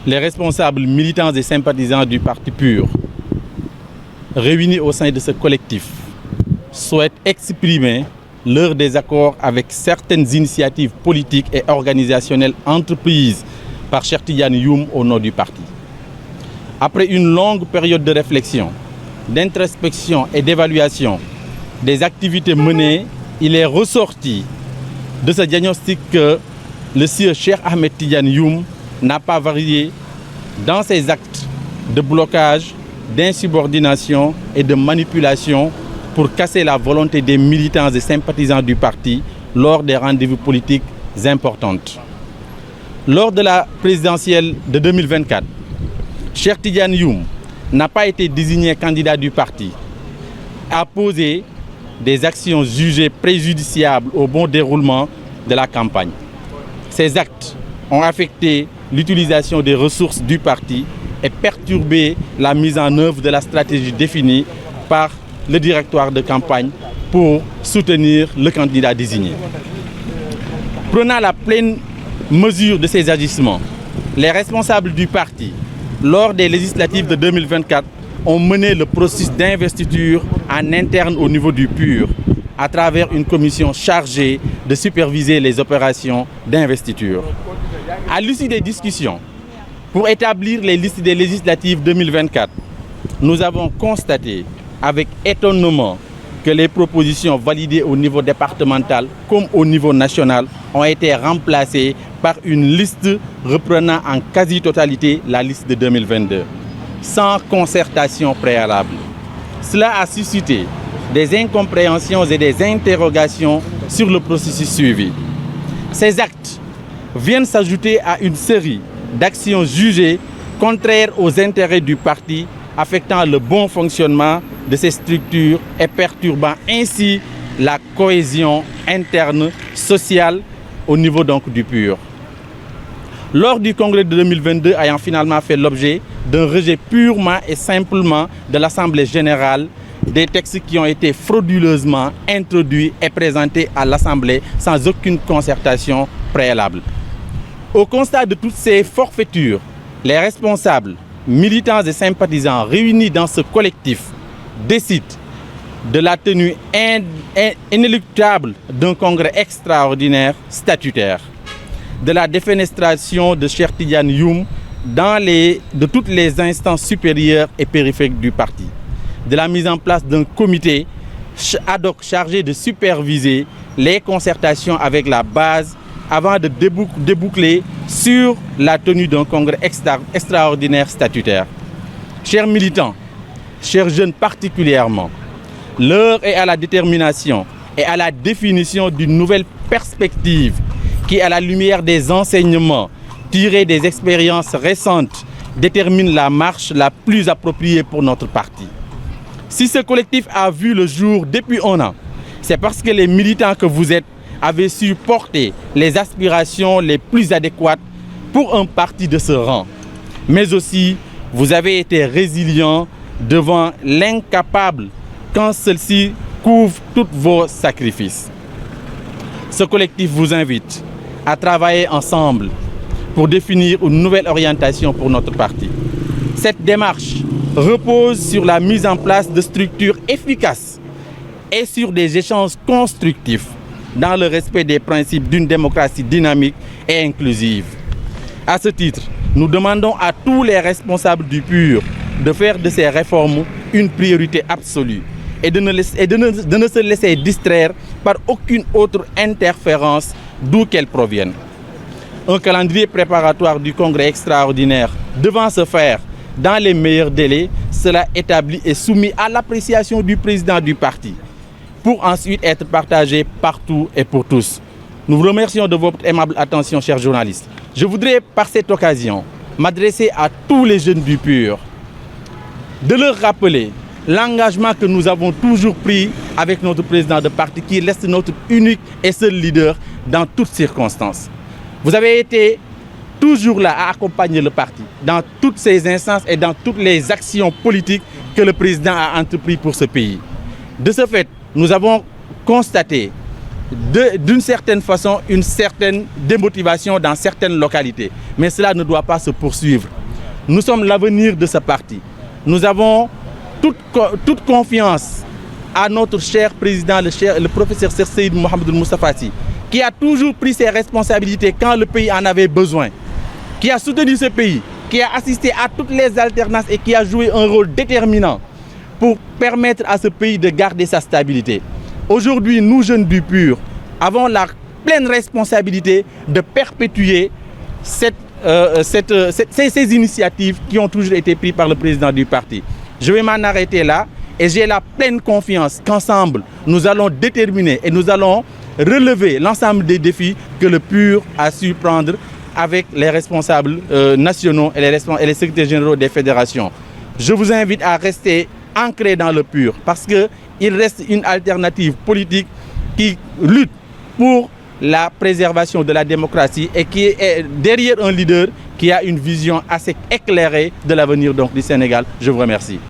les responsables militants et sympathisants du Parti PUR, réunis au sein de ce collectif, souhaitent exprimer leur désaccord avec certaines initiatives politiques et organisationnelles entreprises par Cheikh Tidiane Youm au nom du parti. Après une longue période de réflexion, d'introspection et d'évaluation des activités menées, il est ressorti de ce diagnostic que le sieur Cheikh Ahmed Tidiane Youm n'a pas varié dans ses actes de blocage, d'insubordination et de manipulation pour casser la volonté des militants et sympathisants du parti lors des rendez-vous politiques importants. Lors de la présidentielle de 2024, Cheikh Tidiane Youm n'a pas été désigné candidat du parti, a posé des actions jugées préjudiciables au bon déroulement de la campagne. Ces actes ont affecté l'utilisation des ressources du parti et perturbé la mise en œuvre de la stratégie définie par le directoire de campagne pour soutenir le candidat désigné. Prenant la pleine mesure de ces agissements, les responsables du parti, lors des législatives de 2024, ont mené le processus d'investiture en interne au niveau du PUR à travers une commission chargée de superviser les opérations d'investiture. À l'issue des discussions pour établir les listes des législatives 2024, nous avons constaté avec étonnement que les propositions validées au niveau départemental comme au niveau national ont été remplacées par une liste reprenant en quasi-totalité la liste de 2022, sans concertation préalable. Cela a suscité des incompréhensions et des interrogations sur le processus suivi. Ces actes viennent s'ajouter à une série d'actions jugées contraires aux intérêts du parti, affectant le bon fonctionnement de ces structures et perturbant ainsi la cohésion interne sociale au niveau donc du PUR. Lors du congrès de 2022 ayant finalement fait l'objet d'un rejet purement et simplement de l'Assemblée générale des textes qui ont été frauduleusement introduits et présentés à l'Assemblée sans aucune concertation préalable. Au constat de toutes ces forfaitures, les responsables, militants et sympathisants réunis dans ce collectif décident de la tenue inéluctable d'un congrès extraordinaire statutaire, de la défenestration de Cheikh Tidiane Youm de toutes les instances supérieures et périphériques du parti, de la mise en place d'un comité ad hoc chargé de superviser les concertations avec la base avant de déboucler sur la tenue d'un congrès extraordinaire statutaire. Chers militants, chers jeunes particulièrement, l'heure est à la détermination et à la définition d'une nouvelle perspective qui, à la lumière des enseignements tirés des expériences récentes, détermine la marche la plus appropriée pour notre parti. Si ce collectif a vu le jour depuis un an, c'est parce que les militants que vous êtes avaient su porter les aspirations les plus adéquates pour un parti de ce rang. Mais aussi, vous avez été résilients devant l'incapable quand celle-ci couvre tous vos sacrifices. Ce collectif vous invite à travailler ensemble pour définir une nouvelle orientation pour notre parti. Cette démarche repose sur la mise en place de structures efficaces et sur des échanges constructifs dans le respect des principes d'une démocratie dynamique et inclusive. À ce titre, nous demandons à tous les responsables du PUR de faire de ces réformes une priorité absolue et de ne se laisser distraire par aucune autre interférence d'où qu'elle provienne. Un calendrier préparatoire du congrès extraordinaire devant se faire dans les meilleurs délais, cela établi et soumis à l'appréciation du président du parti, pour ensuite être partagé partout et pour tous. Nous vous remercions de votre aimable attention, chers journalistes. Je voudrais, par cette occasion, m'adresser à tous les jeunes du PUR, de leur rappeler l'engagement que nous avons toujours pris avec notre président de parti, qui reste notre unique et seul leader dans toutes circonstances. Vous avez été toujours là à accompagner le parti dans toutes ses instances et dans toutes les actions politiques que le président a entreprises pour ce pays. De ce fait, nous avons constaté d'une certaine façon une certaine démotivation dans certaines localités. Mais cela ne doit pas se poursuivre. Nous sommes l'avenir de ce parti. Nous avons toute confiance à notre cher président, le professeur Seyd Mohamed Moustapha Sy, qui a toujours pris ses responsabilités quand le pays en avait besoin, qui a soutenu ce pays, qui a assisté à toutes les alternances et qui a joué un rôle déterminant pour permettre à ce pays de garder sa stabilité. Aujourd'hui, nous, jeunes du PUR, avons la pleine responsabilité de perpétuer ces initiatives qui ont toujours été prises par le président du parti. Je vais m'en arrêter là et j'ai la pleine confiance qu'ensemble, nous allons déterminer et nous allons relever l'ensemble des défis que le PUR a su prendre avec les responsables nationaux et les secrétaires généraux des fédérations. Je vous invite à rester ancrés dans le PUR parce qu'il reste une alternative politique qui lutte pour la préservation de la démocratie et qui est derrière un leader qui a une vision assez éclairée de l'avenir du Sénégal. Je vous remercie.